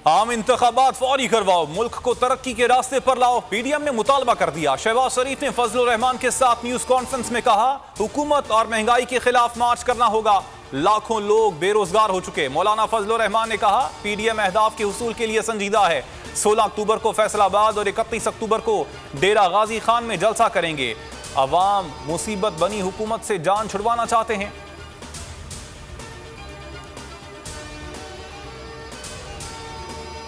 आम इंतखाबात फौरी करवाओ, मुल्क को तरक्की के रास्ते पर लाओ, पीडीएम ने मुतालबा कर दिया। शहबाज शरीफ ने फजलुर रहमान के साथ न्यूज कॉन्फ्रेंस में कहा, हुकूमत और महंगाई के खिलाफ मार्च करना होगा। लाखों लोग बेरोजगार हो चुके। मौलाना फजलुर रहमान ने कहा, पीडीएम अहदाफ के हुसूल के लिए संजीदा है। 16 अक्टूबर को फैसलाबाद और 31 अक्टूबर को डेरा गाजी खान में जलसा करेंगे। अवाम मुसीबत बनी हुकूमत से जान छुड़वाना चाहते हैं।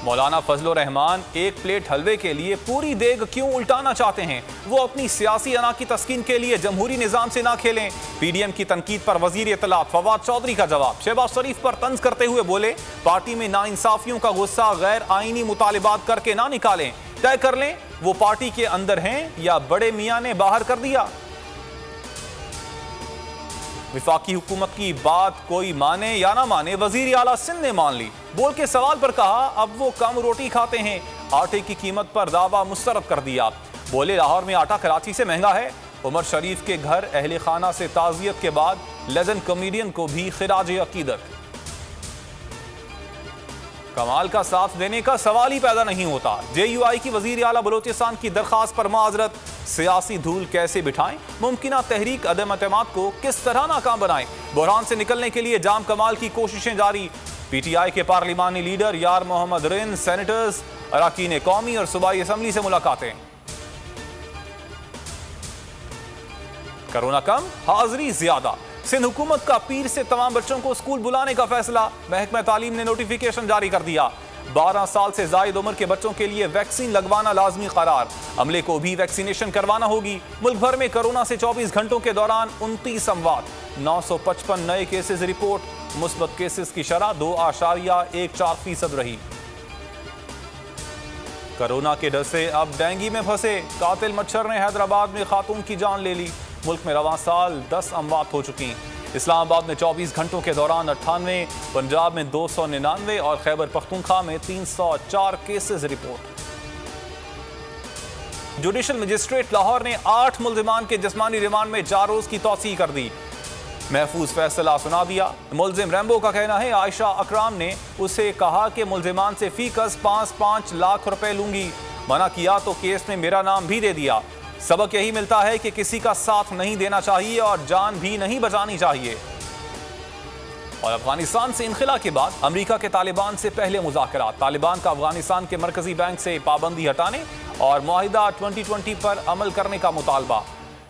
मौलाना फजलुर रहमान एक प्लेट हलवे के लिए पूरी देग क्यों उल्टाना चाहते हैं? वो अपनी सियासी अना की तस्कीन के लिए जमहूरी निजाम से ना खेलें। पीडीएम की तनकीद पर वजीर इत्तलात फवाद चौधरी का जवाब। शहबाज शरीफ पर तंज करते हुए बोले, पार्टी में नाइंसाफियों का गुस्सा गैर आईनी मुतालिबात करके ना निकालें, तय कर लें वो पार्टी के अंदर हैं या बड़े मियां ने बाहर कर दिया। विफाकी हुकूमत की बात कोई माने या ना माने, वजीर आला सिंध ने मान ली। बोल के सवाल पर कहा, अब वो कम रोटी खाते हैं, आटे की कीमत पर दावा मुस्तरद कर दिया। बोले, लाहौर में आटा कराची से महंगा है। उमर शरीफ के घर अहले खाना से ताज़ियत के बाद लेजेंड कॉमेडियन को भी खिराज अकीदत। कमाल का साथ देने का सवाल ही पैदा नहीं होता। JUI की वजीर आला बलोचिस्तान की दरखास्त पर माजरत। सियासी धूल कैसे बिठाएं, मुमकिन तहरीक अदम एतमाद को किस तरह नाकाम बनाएं। बहरान से निकलने के लिए जाम कमाल की कोशिशें जारी। PTI के पार्लिमानी लीडर यार मोहम्मद रिन, सेनेटर्स, अरकान कौमी और सूबाई असम्बली से मुलाकातें। कोरोना कम, हाजिरी ज्यादा। सिंध हुकूमत का पीर से तमाम बच्चों को स्कूल बुलाने का फैसला। महकमा तालीम ने नोटिफिकेशन जारी कर दिया। 12 साल से जायद उम्र के बच्चों के लिए वैक्सीन लगवाना लाजमी करार। अमले को भी वैक्सीनेशन करवाना होगी। मुल्क भर में कोरोना से 24 घंटों के दौरान 29 अमवात, 955 नए केसेस रिपोर्ट। मुस्बत केसेस की शरह 2.14% रही। कोरोना के डर से अब डेंगू में फंसे कातिल मच्छर ने हैदराबाद में खातून की जान ले ली। मुल्क में रवां साल 10 अमवात हो चुकी। इस्लामाबाद में 24 घंटों के दौरान 98, पंजाब में 299 और खैबर पख्तूनख्वा में 304 cases report. Judicial magistrate Lahore ने 8 मुल्जिमान के जिस्मानी रिमांड में 4 रोज की तौसीह कर दी। महफूज फैसला सुना दिया। मुल्जिम रैम्बो का कहना है, आयशा अकराम ने उसे कहा कि मुल्जिमान से फीकस 5-5 लाख रुपए लूंगी। मना किया तो केस में मेरा नाम भी दे दिया। सबक यही मिलता है कि किसी का साथ नहीं देना चाहिए और जान भी नहीं बचानी चाहिए। और अफगानिस्तान से इनखिला के बाद अमेरिका के तालिबान से पहले मुज़ाकरात। तालिबान का अफगानिस्तान के मरकजी बैंक से पाबंदी हटाने और मुआहिदा 2020 पर अमल करने का मुतालबा।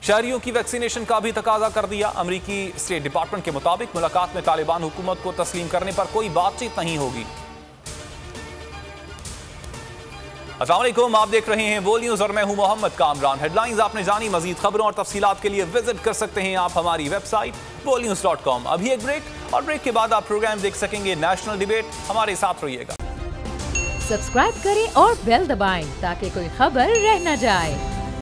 शहरियों की वैक्सीनेशन का भी तकाजा कर दिया। अमेरिकी स्टेट डिपार्टमेंट के मुताबिक मुलाकात में तालिबान हुकूमत को तस्लीम करने पर कोई बातचीत नहीं होगी। अस्सलाम वालेकुम, आप देख रहे हैं वो न्यूज़ और मैं हूं मोहम्मद कामरान। हेडलाइंस आपने जानी। मजीद खबरों और तफसीलात के लिए विजिट कर सकते हैं आप हमारी वेबसाइट bolnews.com। अभी एक ब्रेक और ब्रेक के बाद आप प्रोग्राम देख सकेंगे नेशनल डिबेट। हमारे साथ रहिएगा। सब्सक्राइब करें और बेल दबाएं ताकि कोई खबर रह न जाए।